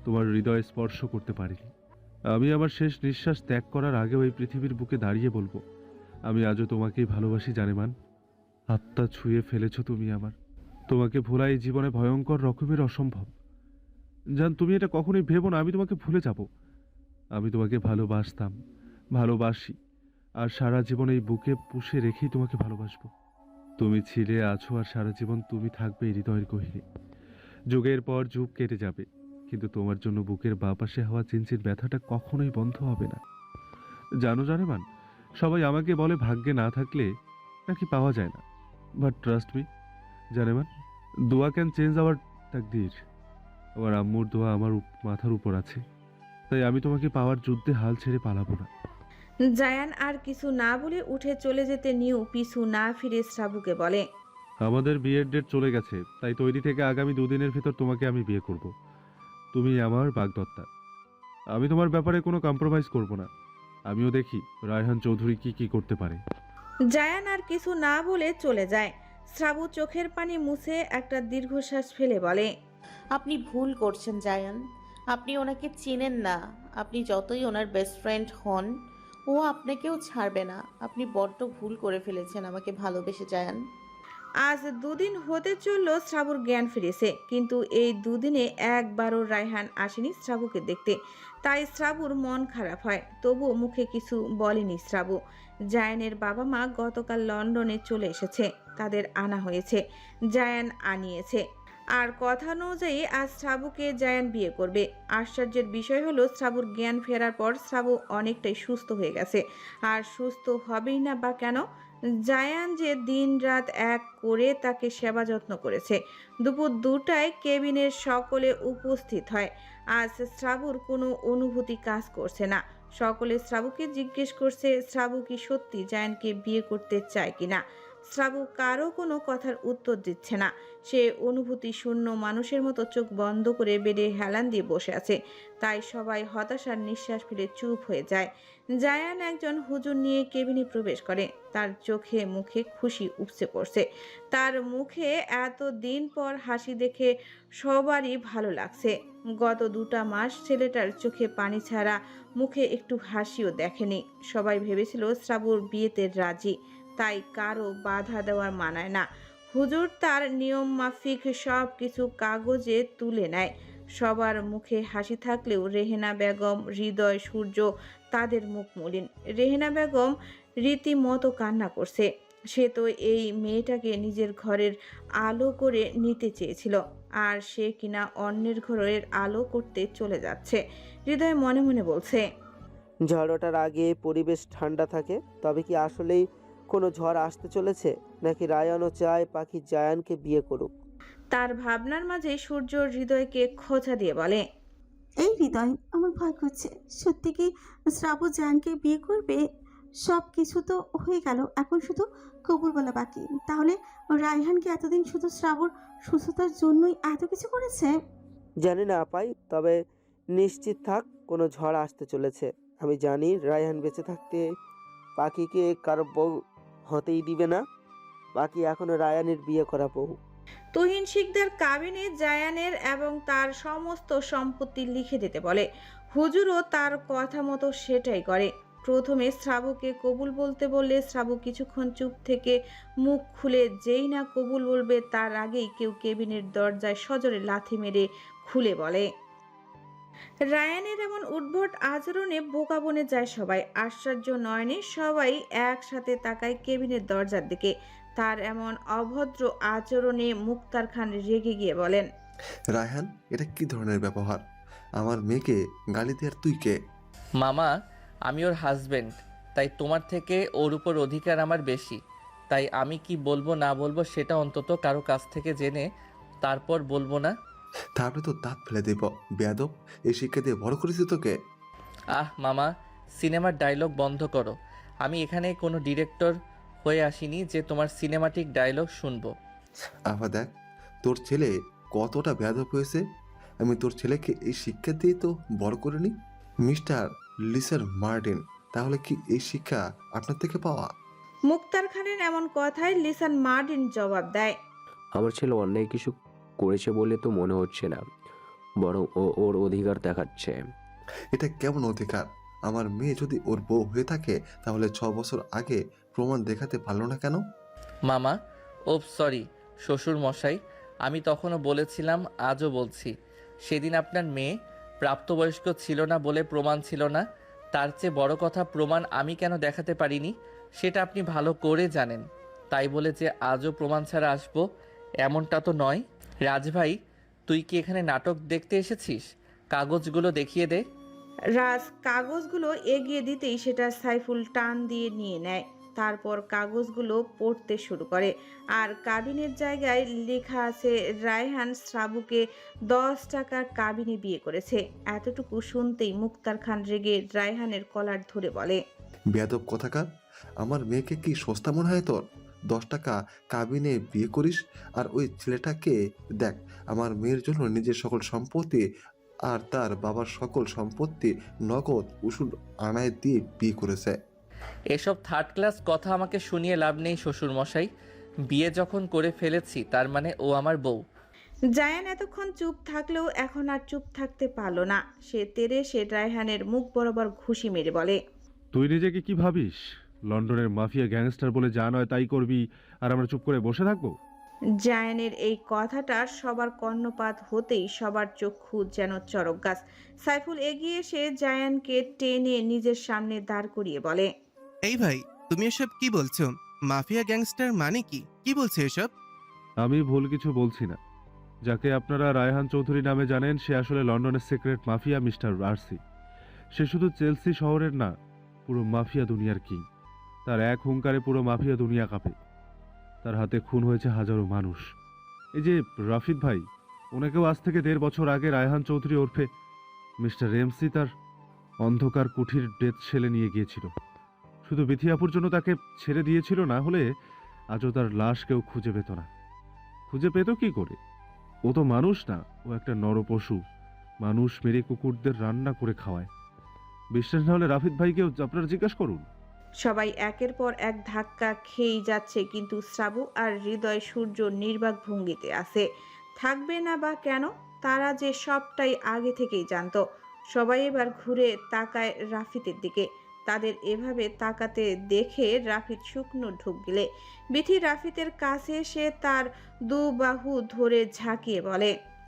তোমার হৃদয়ে স্পর্শ করতে পারিনি। আমি আমার শেষ নিঃশ্বাস ত্যাগ করার আগেও এই পৃথিবীর বুকে দাঁড়িয়ে বলবো, আমি আজও তোমাকেই ভালোবাসি জানেমান। আত্মা ছুঁয়ে ফেলেছো তুমি আমার। তোমাকে ভোলা এই জীবনে ভয়ঙ্কর রকমের অসম্ভব। জান, তুমি এটা কখনোই ভেবো না আমি তোমাকে ভুলে যাব। আমি তোমাকে ভালোবাসতাম, ভালোবাসি, আর সারা জীবন এই বুকে পুষে রেখেই তোমাকে ভালোবাসবো। তুমি ছিলে, আছো, আর সারা জীবন তুমি থাকবে এই হৃদয়ের গহীরে। যুগের পর যুগ কেটে যাবে, কিন্তু তোমার জন্য বুকের বাঁ পাশে হওয়া চিনচিন ব্যথাটা কখনোই বন্ধ হবে না। জানো জানেমান, সবাই আমাকে বলে ভাগ্যে না থাকলে নাকি পাওয়া যায় না। বাট ট্রাস্ট মি জানেমান, দোয়া ক্যান চেঞ্জ আওয়ার তাকদীর। আমার আম্মুর দোয়া আমার মাথার উপর আছে, তাই আমি তোমাকে পাওয়ার যুদ্ধে হাল ছেড়ে পালাবো না। জায়ান আর কিছু না বলে উঠে চলে যেতে নিয়েও পিছু না ফিরে শ্রাবুকে বলে, আমাদের বিয়ের ডেট চলে গেছে, তাই তৈরি থেকে আগামী 2 দিনের ভিতর তোমাকে আমি বিয়ে করব। তুমি আমার বাগদত্তা। আমি তোমার ব্যাপারে কোনো কম্প্রোমাইজ করব না। আমিও দেখি রায়হান চৌধুরী কি করতে পারে। জায়ান আর কিছু না বলে চলে যায়। শ্রাবু চোখের পানি মুছে একটা দীর্ঘশ্বাস ফেলে বলে, আপনি ভুল করছেন জায়ান, আপনি ওনাকে চেনেন না। আপনি যতই ওনার বেস্ট ফ্রেন্ড হন, ও আপনাকেও ছাড়বে না। আপনি বড্ড ভুল করে ফেলেছেন আমাকে ভালোবেসে জায়ান। আজ 2 দিন হতে চলল শ্রাবুর জ্ঞান ফিরেছে, কিন্তু এই 2 দিনে একবারও রায়হান আসেনি শ্রাবুকে দেখতে। তাই শ্রাবুর মন খারাপ হয়, তবুও মুখে কিছু বলেনি শ্রাবু। জায়ানের বাবা মা গতকাল লন্ডনে চলে এসেছে, তাদের আনা হয়েছে, জায়ান আনিয়েছে। আর কথা অনুযায়ী আজ শ্রাবুকে জায়ান বিয়ে করবে। আশ্চর্যের বিষয় হলো শ্রাবুর জ্ঞান ফেরার পর শ্রাবু অনেকটাই সুস্থ হয়ে গেছে। আর সুস্থ হবেই না বা কেন? জায়ান যে দিন রাত এক করে তাকে সেবা যত্ন করেছে। দুপুর 2টায় কেবিনের সকলে উপস্থিত হয়। আজ শ্রাবুর কোনো অনুভূতি কাজ করছে না। সকলে শ্রাবুকে জিজ্ঞেস করছে শ্রাবু কি সত্যি জায়ানকে বিয়ে করতে চায় কিনা। শ্রাবু কারো কোনো কথার উত্তর দিচ্ছে না। সে অনুভূতি শূন্য মানুষের মতো চোখ বন্ধ করে বেডে হেলান দিয়ে বসে আছে। তাই সবাই হতাশার নিঃশ্বাস ফেলে চুপ হয়ে যায়। জায়ান একজন হুজুর নিয়ে কেবিনে প্রবেশ করে। তার চোখে মুখে খুশি উপচে পড়ছে। তার মুখে এত দিন পর হাসি দেখে সবারই ভালো লাগছে। গত 2টা মাস ছেলেটার চোখে পানি ছাড়া মুখে একটু হাসিও দেখেনি। সবাই ভেবেছিল শ্রাবুর বিয়েতে রাজি, তাই কারো বাধা দেওয়ার মানায় না। হুজুর তার নিয়ম মাফিক সব কিছু কাগজে তুলে নেয়। সবার মুখে হাসি থাকলেও রেহেনা বেগম, হৃদয়, সূর্য তাদের মুখ মলিন। রেহেনা বেগম রীতিমতো কান্না করছে। সে তো এই মেয়েটাকে নিজের ঘরের আলো করে নিতে চেয়েছিল, আর সে কিনা অন্যের ঘরের আলো করতে চলে যাচ্ছে। হৃদয় মনে মনে বলছে, ঝড় ওঠার আগে পরিবেশ ঠান্ডা থাকে, তবে কি আসলেই কোনো ঝড় আসতে চলেছে, নাকি রায়ানও চায় পাখি জায়ানকে বিয়ে করুক? তার ভাবনার মাঝে সূর্য হৃদয়কে খোঁচা দিয়ে বলে, এই হৃদয়, আমার ভয় করছে। সত্যি কি শ্রাবু জায়ানকে বিয়ে করবে? সব কিছু তো হয়ে গেল, এখন শুধু কবুল বলা বাকি। তাহলে রায়হানকে এতদিন শুধু শ্রাবুর সুস্থতার জন্যই এত কিছু করেছে? জানি না আপাই, তবে নিশ্চিত থাক কোনো ঝড় আসতে চলেছে। আমি জানি রায়হান বেঁচে থাকতে পাখিকে কারো বউ হতেই দিবে না। পাখি এখনো রায়ানের বিয়ে করা বউ। তুহিন শিকদার কাবিনে জায়ানের এবং তার সমস্ত সম্পত্তি লিখে দিতে বলে। হুজুরও তার কথা মতো সেটাই করে। প্রথমে শ্রাবুকে কবুল বলতে বললে শ্রাবু কিছুক্ষণ চুপ থেকে মুখ খুলে যেই না কবুল বলবে তার আগেই কেউ কেবিনের দরজায় সজোরে লাথি মেরে খুলে বলে। রায়ানের এমন উদ্ভট আচরণে বোকা বনে যায় সবাই। আশ্চর্য নয়নে সবাই একসাথে তাকায় কেবিনের দরজার দিকে। তার এমন অভদ্র আচরণে মুক্তার খান রেগে গিয়ে বলেন, রায়হান, এটা কি ধরনের ব্যবহার? আমার মেয়েকে গালি দেওয়ার তুই কে? মামা, আমি ওর হাজবেন্ড, তাই তোমার থেকে ওর উপর অধিকার আমার বেশি। তাই আমি কি বলবো না বলবো সেটা অন্তত কারো কাছ থেকে জেনে তারপর বলবো না। তারপরে তো দাঁত ফেলে দেব। বেয়াদব, এই শিক্ষা দিয়ে বড় করেছি তোকে। মামা, সিনেমার ডায়লগ বন্ধ করো। আমি এখানে কোনো ডিরেক্টর হয়ে আসিনি যে তোমার সিনেমাটিক ডায়লগ শুনবো। আবার দেখ, তোর ছেলে কতটা বেয়াদব হয়েছে। আমি তোর ছেলেকে এই শিক্ষা দিয়ে তো বড় করিনি। মিস্টার লিসার মার্টিন, তাহলে কি এই শিক্ষা আপনার থেকে পাওয়া? মুক্তার খানের এমন কথায় লিসান মার্টিন জবাব দেয়, আমার ছেলে অন্যায় কিছু করেছে বলে তো মনে হচ্ছে না, বরং ও ওর অধিকার দেখাচ্ছে। এটা কেমন অধিকার? আমার মেয়ে যদি ওর বউ হয়ে থাকে তাহলে 6 বছর আগে প্রমাণ দেখাতে পারলো না কেন? মামা, সরি শ্বশুর মশাই, আমি তখনও বলেছিলাম, আজও বলছি, সেদিন আপনার মেয়ে প্রাপ্তবয়স্ক ছিল না বলে প্রমাণ ছিল না। তার চেয়ে বড় কথা, প্রমাণ আমি কেন দেখাতে পারিনি সেটা আপনি ভালো করে জানেন। তাই বলে যে আজও প্রমাণ ছাড়া আসবো এমনটা তো নয়। রাজভাই, তুই কি এখানে নাটক দেখতে এসেছিস? কাগজগুলো দেখিয়ে দে। রাজ কাগজগুলো এগিয়ে দিতেই সেটা সাইফুল টান দিয়ে নিয়ে নেয়। তারপর কাগজগুলো পড়তে শুরু করে। আর কাবিনের জায়গায় লেখা আছে রায়হান শ্রাবুকে 10 টাকার কাবিনে বিয়ে করেছে। এতটুকু শুনতেই মুক্তার খান রেগে রায়হানের কলার ধরে বলে, বেয়াদব কথাকার, আমার মেয়েকে কি সস্তা মনে হয় তোর? 10 টাকা কাবিনে বিয়ে করিস? আর ওই ছেলেটাকে দেখ, আমার মেয়ের জন্য নিজের সকল সম্পত্তি আর তার বাবার সকল সম্পত্তি নগদ উসুল আনায় দিয়ে বিয়ে করেছে। এসব থার্ড ক্লাস কথা আমাকে শুনিয়ে লাভ নেই শ্বশুর মশাই। বিয়ে যখন করে ফেলেছি তার মানে ও আমার বউ। জায়ান এতক্ষণ চুপ থাকলেও এখন আর চুপ থাকতে পারলো না। সে তেরে সে রায়হানের মুখ বরাবর ঘুষি মেরে বলে, তুই নিজেকে কি ভাবিস? লন্ডনের মাফিয়া গ্যাংস্টার বলে যা নয় তাই করবি, আর আমরা চুপ করে বসে থাকবো? জায়ানের এই কথাটা সবার কর্ণপাত হতেই সবার চক্ষু যেন চরক গাছ। সাইফুল এগিয়ে এসে জায়ানকে টেনে নিজের সামনে দাঁড় করিয়ে বলে, এই ভাই, তুমি এসব কি বলছো? মাফিয়া গ্যাংস্টার মানে কি? কি বলছো এসব? আমি ভুল কিছু বলছি না। যাকে আপনারা রায়হান চৌধুরী নামে জানেন, সে আসলে লন্ডনের সিক্রেট মাফিয়া মিস্টার আরসি। সে শুধু চেলসি শহরের না, পুরো মাফিয়া দুনিয়ার কিং। তার এক হুঙ্কারে পুরো মাফিয়া দুনিয়া কাঁপে। তার হাতে খুন হয়েছে হাজারো মানুষ। এই যে রাফিদ ভাই, ওনাকেও আজ থেকে 1.5 বছর আগে রায়হান চৌধুরী ওরফে মিস্টার রেমসি তার অন্ধকার কুঠির ডেথ সেলে নিয়ে গিয়েছিল। শুধু বিথিয়াপুর জন্য তাকে ছেড়ে দিয়েছিল, না হলে আজও তার লাশ কেউ খুঁজে পেত না। খুঁজে পেত কি করে? ও তো মানুষ না, ও একটা নরপশু। মানুষ মেরে কুকুরদের রান্না করে খাওয়ায়। বিশ্বাস না হলে রাফিদ ভাইকেও আপনারা জিজ্ঞাসা করুন। সবাই একের পর এক ধাক্কা খেয়েই যাচ্ছে, কিন্তু শ্রাবু আর হৃদয় সূর্য নির্বাক ভঙ্গিতে আছে। থাকবে না বা কেন? তারা যে সবটাই আগে থেকেই জানতো। সবাই এবার ঘুরে তাকায় রাফিদের দিকে। তাদের এভাবে তাকাতে দেখে রাফিদ শুকনো ঢোক গিলে। বিথি রাফিদের কাছে এসে তার দু বাহু ধরে ঝাঁকিয়ে বলে,